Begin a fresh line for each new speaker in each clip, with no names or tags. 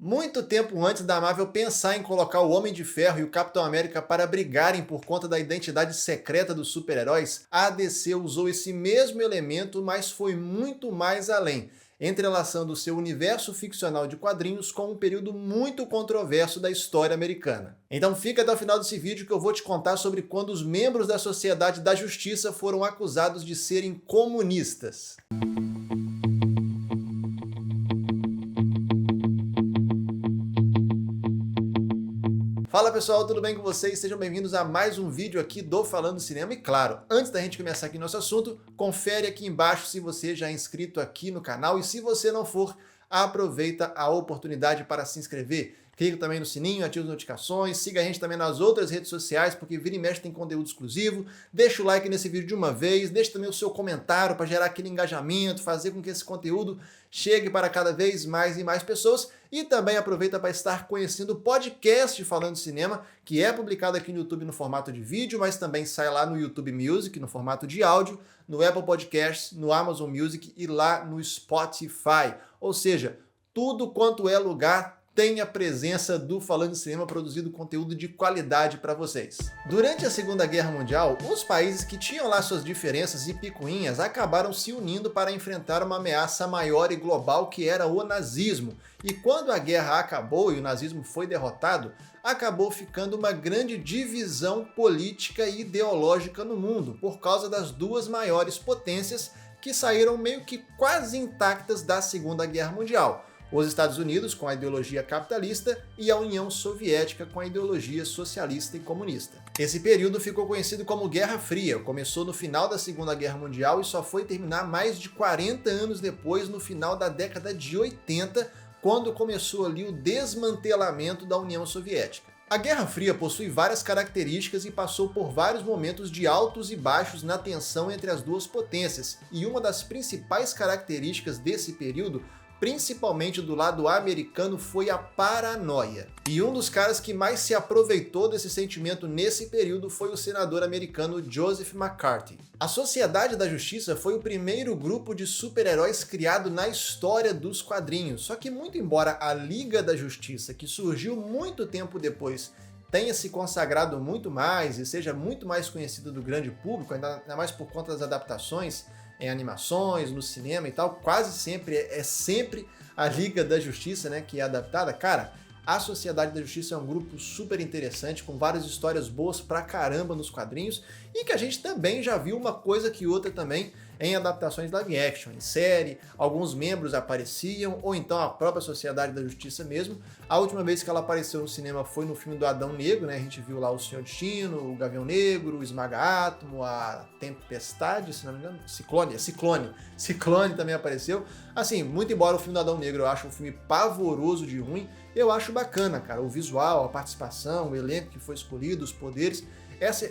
Muito tempo antes da Marvel pensar em colocar o Homem de Ferro e o Capitão América para brigarem por conta da identidade secreta dos super-heróis, a DC usou esse mesmo elemento, mas foi muito mais além, entrelaçando seu universo ficcional de quadrinhos com um período muito controverso da história americana. Então fica até o final desse vídeo que eu vou te contar sobre quando os membros da Sociedade da Justiça foram acusados de serem comunistas. Fala pessoal, tudo bem com vocês? Sejam bem-vindos a mais um vídeo aqui do Falando Cinema. E claro, antes da gente começar aqui nosso assunto, confere aqui embaixo se você já é inscrito aqui no canal e se você não for, aproveita a oportunidade para se inscrever. Clica também no sininho, ativa as notificações, siga a gente também nas outras redes sociais, porque vira e mexe tem conteúdo exclusivo. Deixa o like nesse vídeo de uma vez, deixa também o seu comentário para gerar aquele engajamento, fazer com que esse conteúdo chegue para cada vez mais e mais pessoas. E também aproveita para estar conhecendo o podcast Falando Cinema, que é publicado aqui no YouTube no formato de vídeo, mas também sai lá no YouTube Music, no formato de áudio, no Apple Podcasts, no Amazon Music e lá no Spotify. Ou seja, tudo quanto é lugar tem a presença do Falando Cinema produzindo conteúdo de qualidade para vocês. Durante a Segunda Guerra Mundial, os países que tinham lá suas diferenças e picuinhas acabaram se unindo para enfrentar uma ameaça maior e global que era o nazismo. E quando a guerra acabou e o nazismo foi derrotado, acabou ficando uma grande divisão política e ideológica no mundo, por causa das duas maiores potências que saíram meio que quase intactas da Segunda Guerra Mundial. Os Estados Unidos com a ideologia capitalista e a União Soviética com a ideologia socialista e comunista. Esse período ficou conhecido como Guerra Fria, começou no final da Segunda Guerra Mundial e só foi terminar mais de 40 anos depois, no final da década de 80, quando começou ali o desmantelamento da União Soviética. A Guerra Fria possui várias características e passou por vários momentos de altos e baixos na tensão entre as duas potências, e uma das principais características desse período, principalmente do lado americano, foi a paranoia. E um dos caras que mais se aproveitou desse sentimento nesse período foi o senador americano Joseph McCarthy. A Sociedade da Justiça foi o primeiro grupo de super-heróis criado na história dos quadrinhos, só que muito embora a Liga da Justiça, que surgiu muito tempo depois, tenha se consagrado muito mais e seja muito mais conhecida do grande público, ainda mais por conta das adaptações em animações, no cinema e tal, quase sempre é sempre a Liga da Justiça, né, que é adaptada. Cara, a Sociedade da Justiça é um grupo super interessante, com várias histórias boas pra caramba nos quadrinhos, e que a gente também já viu uma coisa que outra também em adaptações live action, em série, alguns membros apareciam, ou então a própria Sociedade da Justiça mesmo. A última vez que ela apareceu no cinema foi no filme do Adão Negro, né? A gente viu lá o Senhor Destino, o Gavião Negro, o Esmaga-Átomo, a Tempestade, se não me engano, Ciclone também apareceu. Assim, muito embora o filme do Adão Negro eu acho um filme pavoroso de ruim, eu acho bacana, cara, o visual, a participação, o elenco que foi escolhido, os poderes.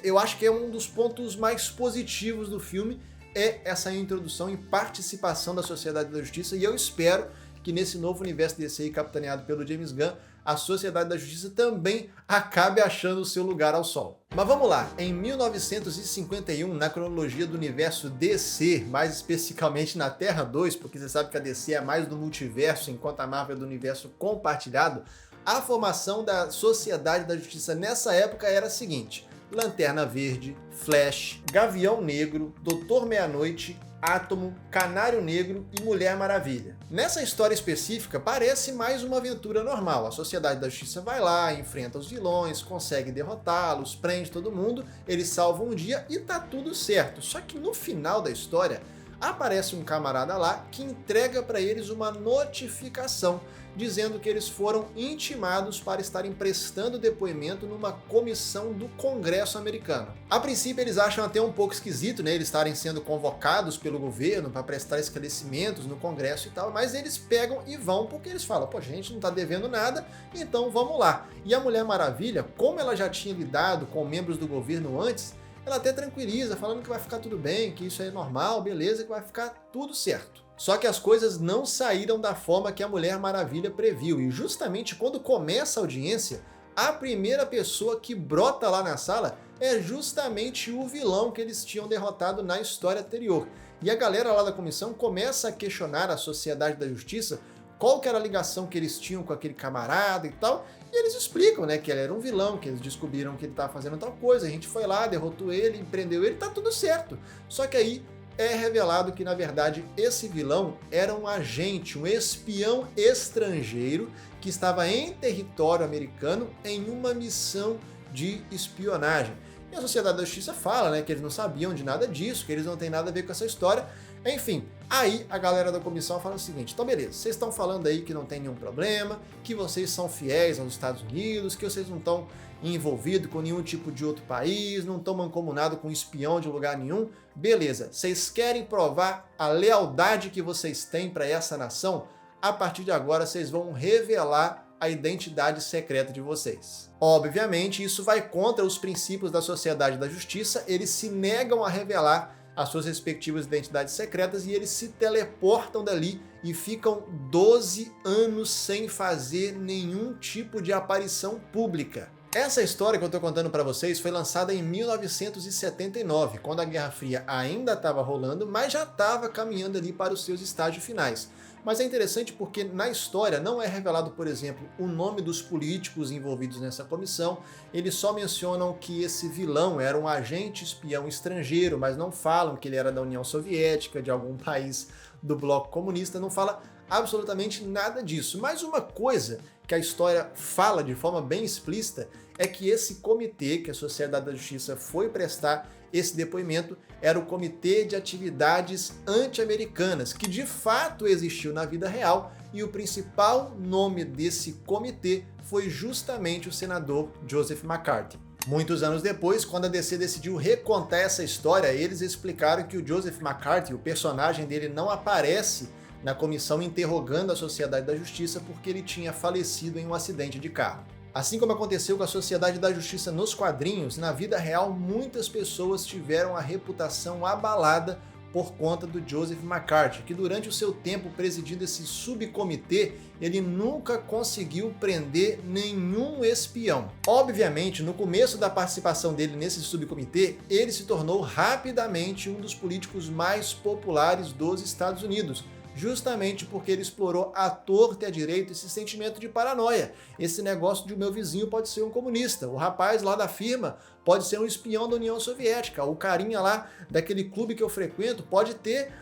Eu acho que é um dos pontos mais positivos do filme, é essa introdução e participação da Sociedade da Justiça, e eu espero que nesse novo universo DC capitaneado pelo James Gunn, a Sociedade da Justiça também acabe achando o seu lugar ao sol. Mas vamos lá, em 1951, na cronologia do universo DC, mais especificamente na Terra 2, porque você sabe que a DC é mais do multiverso, enquanto a Marvel é do universo compartilhado, a formação da Sociedade da Justiça nessa época era a seguinte: Lanterna Verde, Flash, Gavião Negro, Doutor Meia-Noite, Átomo, Canário Negro e Mulher Maravilha. Nessa história específica, parece mais uma aventura normal. A Sociedade da Justiça vai lá, enfrenta os vilões, consegue derrotá-los, prende todo mundo, eles salvam um dia e tá tudo certo. Só que no final da história, aparece um camarada lá que entrega para eles uma notificação dizendo que eles foram intimados para estarem prestando depoimento numa comissão do Congresso americano. A princípio eles acham até um pouco esquisito, né, eles estarem sendo convocados pelo governo para prestar esclarecimentos no Congresso e tal, mas eles pegam e vão porque eles falam, pô, a gente não tá devendo nada, então vamos lá. E a Mulher Maravilha, como ela já tinha lidado com membros do governo antes, ela até tranquiliza, falando que vai ficar tudo bem, que isso é normal, beleza, que vai ficar tudo certo. Só que as coisas não saíram da forma que a Mulher Maravilha previu, e justamente quando começa a audiência, a primeira pessoa que brota lá na sala é justamente o vilão que eles tinham derrotado na história anterior. E a galera lá da comissão começa a questionar a Sociedade da Justiça qual que era a ligação que eles tinham com aquele camarada e tal, e eles explicam, né, que ele era um vilão, que eles descobriram que ele estava fazendo tal coisa, a gente foi lá, derrotou ele, prendeu ele, tá tudo certo. Só que aí é revelado que, na verdade, esse vilão era um agente, um espião estrangeiro que estava em território americano em uma missão de espionagem. E a Sociedade da Justiça fala, né, que eles não sabiam de nada disso, que eles não têm nada a ver com essa história. Enfim, aí a galera da comissão fala o seguinte: então beleza, vocês estão falando aí que não tem nenhum problema, que vocês são fiéis aos Estados Unidos, que vocês não estão envolvidos com nenhum tipo de outro país, não estão mancomunados com espião de lugar nenhum. Beleza, vocês querem provar a lealdade que vocês têm para essa nação? A partir de agora vocês vão revelar a identidade secreta de vocês. Obviamente, isso vai contra os princípios da Sociedade da Justiça, eles se negam a revelar as suas respectivas identidades secretas e eles se teleportam dali e ficam 12 anos sem fazer nenhum tipo de aparição pública. Essa história que eu estou contando para vocês foi lançada em 1979, quando a Guerra Fria ainda estava rolando, mas já estava caminhando ali para os seus estágios finais. Mas é interessante porque na história não é revelado, por exemplo, o nome dos políticos envolvidos nessa comissão, eles só mencionam que esse vilão era um agente espião estrangeiro, mas não falam que ele era da União Soviética, de algum país do bloco comunista, não fala absolutamente nada disso. Mas uma coisa que a história fala de forma bem explícita é que esse comitê que a Sociedade da Justiça foi prestar esse depoimento era o Comitê de Atividades Anti-Americanas, que de fato existiu na vida real, e o principal nome desse comitê foi justamente o senador Joseph McCarthy. Muitos anos depois, quando a DC decidiu recontar essa história, eles explicaram que o Joseph McCarthy, o personagem dele, não aparece na comissão interrogando a Sociedade da Justiça porque ele tinha falecido em um acidente de carro. Assim como aconteceu com a Sociedade da Justiça nos quadrinhos, na vida real muitas pessoas tiveram a reputação abalada por conta do Joseph McCarthy, que durante o seu tempo presidindo esse subcomitê, ele nunca conseguiu prender nenhum espião. Obviamente, no começo da participação dele nesse subcomitê, ele se tornou rapidamente um dos políticos mais populares dos Estados Unidos, justamente porque ele explorou à torta e à direita esse sentimento de paranoia. Esse negócio de o meu vizinho pode ser um comunista, o rapaz lá da firma pode ser um espião da União Soviética, o carinha lá daquele clube que eu frequento pode ter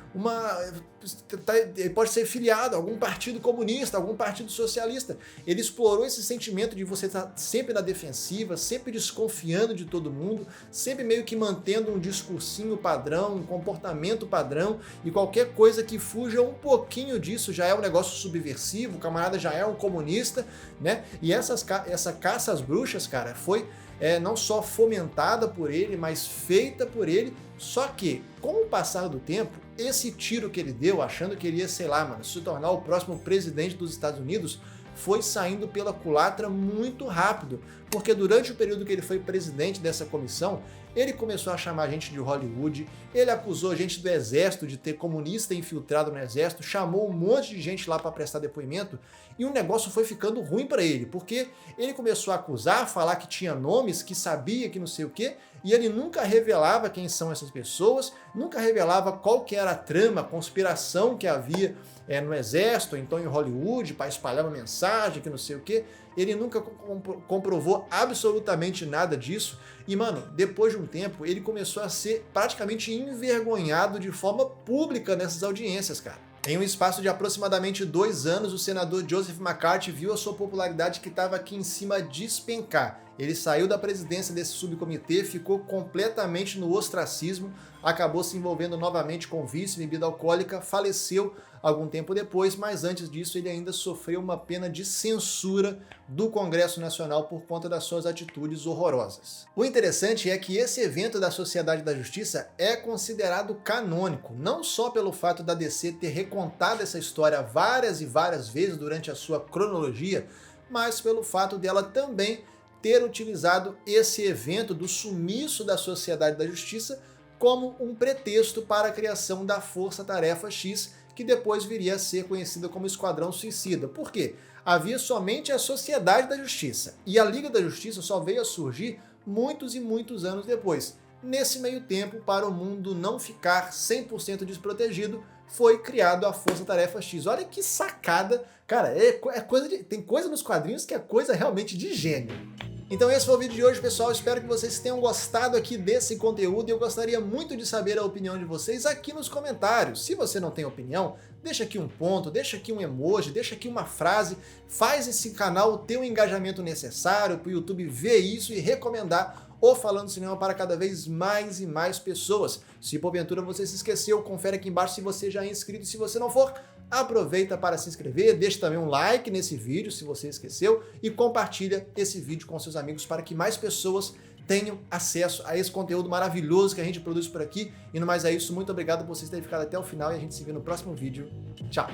ele pode ser filiado a algum partido comunista, algum partido socialista. Ele explorou esse sentimento de você estar sempre na defensiva, sempre desconfiando de todo mundo, sempre meio que mantendo um discursinho padrão, um comportamento padrão, e qualquer coisa que fuja um pouquinho disso já é um negócio subversivo, o camarada já é um comunista, né? E essa caça às bruxas, cara, foi não só fomentada por ele, mas feita por ele. Só que, com o passar do tempo, esse tiro que ele deu, achando que ele ia, sei lá, mano, se tornar o próximo presidente dos Estados Unidos, foi saindo pela culatra muito rápido, porque durante o período que ele foi presidente dessa comissão, ele começou a chamar gente de Hollywood, ele acusou gente do exército de ter comunista infiltrado no exército, chamou um monte de gente lá para prestar depoimento, e o negócio foi ficando ruim para ele, porque ele começou a acusar, falar que tinha nomes, que sabia, que não sei o quê, e ele nunca revelava quem são essas pessoas, nunca revelava qual que era a trama, a conspiração que havia no exército, ou então em Hollywood, para espalhar uma mensagem, que não sei o quê. Ele nunca comprovou absolutamente nada disso. E, mano, depois de um tempo, ele começou a ser praticamente envergonhado de forma pública nessas audiências, cara. Em um espaço de aproximadamente 2 anos, o senador Joseph McCarthy viu a sua popularidade que estava aqui em cima despencar. Ele saiu da presidência desse subcomitê, ficou completamente no ostracismo, acabou se envolvendo novamente com vício e bebida alcoólica, faleceu algum tempo depois, mas antes disso ele ainda sofreu uma pena de censura do Congresso Nacional por conta das suas atitudes horrorosas. O interessante é que esse evento da Sociedade da Justiça é considerado canônico, não só pelo fato da DC ter recontado essa história várias e várias vezes durante a sua cronologia, mas pelo fato dela também ter utilizado esse evento do sumiço da Sociedade da Justiça como um pretexto para a criação da Força Tarefa X, que depois viria a ser conhecida como Esquadrão Suicida. Por quê? Havia somente a Sociedade da Justiça, e a Liga da Justiça só veio a surgir muitos e muitos anos depois. Nesse meio tempo, para o mundo não ficar 100% desprotegido, foi criado a Força Tarefa X. Olha que sacada, cara, tem coisa nos quadrinhos que é coisa realmente de gênio. Então esse foi o vídeo de hoje, pessoal. Espero que vocês tenham gostado aqui desse conteúdo e eu gostaria muito de saber a opinião de vocês aqui nos comentários. Se você não tem opinião, deixa aqui um ponto, deixa aqui um emoji, deixa aqui uma frase, faz esse canal ter o engajamento necessário para o YouTube ver isso e recomendar o Falando Cinema para cada vez mais e mais pessoas. Se porventura você se esqueceu, confere aqui embaixo se você já é inscrito. Se você não for, aproveita para se inscrever, deixa também um like nesse vídeo se você esqueceu e compartilha esse vídeo com seus amigos para que mais pessoas tenham acesso a esse conteúdo maravilhoso que a gente produz por aqui. E no mais é isso, muito obrigado por vocês terem ficado até o final e a gente se vê no próximo vídeo. Tchau!